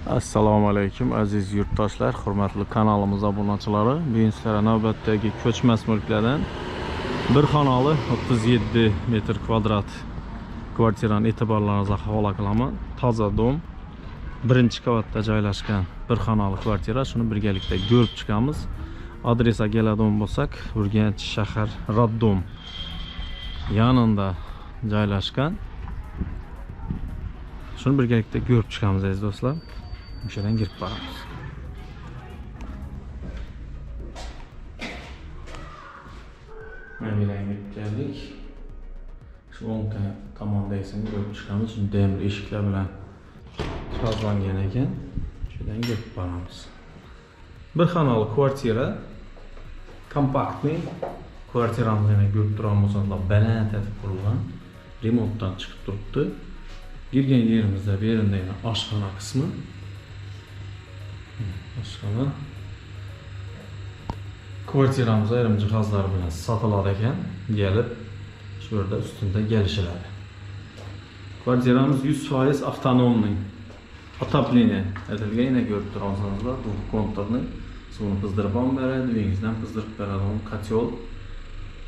Assalomu alaykum aziz yurtdoshlar, hurmatli kanalimiz obunachilari. Bugun sizlarga navbatdagi ko'chmas mulklardan bir xonali 37 metr kvadrat kvartirani e'tiborlaringizga havola qilaman. Toza dom, birinchi qavatda joylashgan bir xonali kvartira. Shuni birgalikda ko'rib chiqamiz. Adresga keladigan bo'lsak, Urganch shahar Raddom yonida joylashgan. Shuni birgalikda ko'rib chiqamiz aziz do'stlar. O'shadan girib boramiz. Mana girib keldik. Shu o'ng tomonda esa ko'rib chiqamiz. Demir eshiklar bilan jihozlangan ekan. Shundan girib boramiz. Bir xonali kvartira, kompaktli kvartiramiz yana ko'rib turamiz, baland etib qurilgan, remontdan chiqib turibdi. Girgan yerimizda berinda yana oshxona qismi. Oshxona. Kvartiramiz ayrim jihozlar bilan sotiladi ekan, kelib shu yerda ustunda kelishiladi. Kvartiramiz 100% avtonomli. Отопление etilgan, yana ko'rib turasizlar, bu konturni suvni qizdirib ham beradi, uyingizdan qizdirib beradigan kotel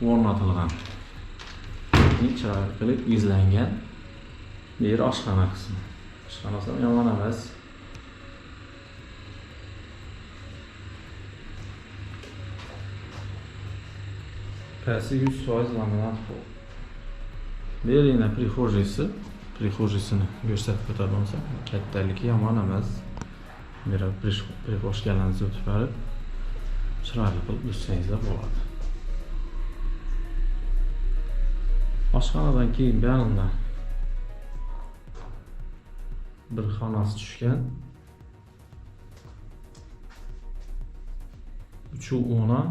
o'rnatilgan. Chiroyli qilib izlangan. Bu yer oshxona qismi. Oshxonasi ham yomon emas. Pasi 100% laminat pol. Bu yer yana prixojisini ko'rsatib o'tadi bo'lsa, kattaligi yomon emas. Mera prixojgalarni o'tib berib, chiroyli qilib yursangizlar bo'ladi. Oshxonadan keyin yanında bir xonasi tushgan. 3.10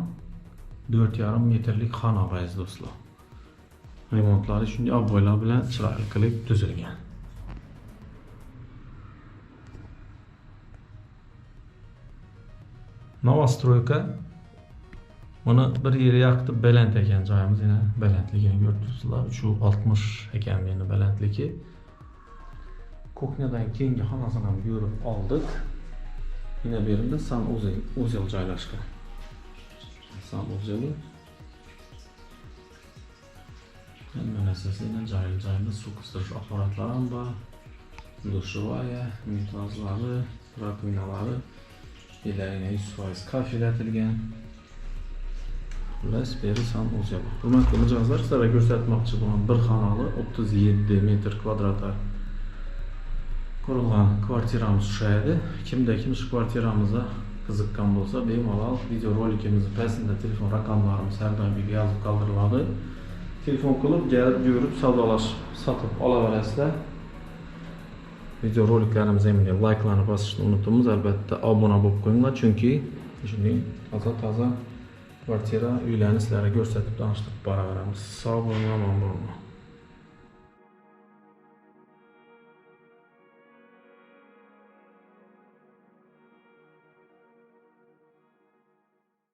4,5 metrlik xona aziz do'stlar. Remontlari shunday obboylar bilan chiroyli qilib tuzilgan. Novostroyka. Buni bir yil yaqtib baland ekan joyimiz, yana balandligini ko'rdingizlar. 3.60 ekan meni balandligi. Kuxnyadan keyingi xonasini ham ko'rib oldik. Yana bu yerda sanuzel joylashgan. Sanuzel. Mana sizlarga joyli suv qizdirish apparatlari ham bor. Dushovaya, unitazlari, rakovinalar, ilarina 100% kafelatilgan. Xullas, beri sanuzel. Hurmatli mijozlar, sizlarga ko'rsatmoqchi bo'lgan bir xonali 37 metr kvadratga qurilgan kvartiramiz shu edi. Kimda kim shu kvartiramizga qiziqqan bo'lsa, bemalol videorolikimizni pastida telefon raqamlarimiz har doim yozib qoldiriladi. Telefon qilib, kelib, ko'rib, savdolashib, sotib olaverasizlar. Videoroliklarimizni ham like'larni bosishni unutmaymiz. Albatta obuna bo'lib qo'yinglar, chunki shunday toza kvartira uylarni sizlarga ko'rsatib, tanishtirib boraveramiz. Sog' bo'ling, omon bo'ling.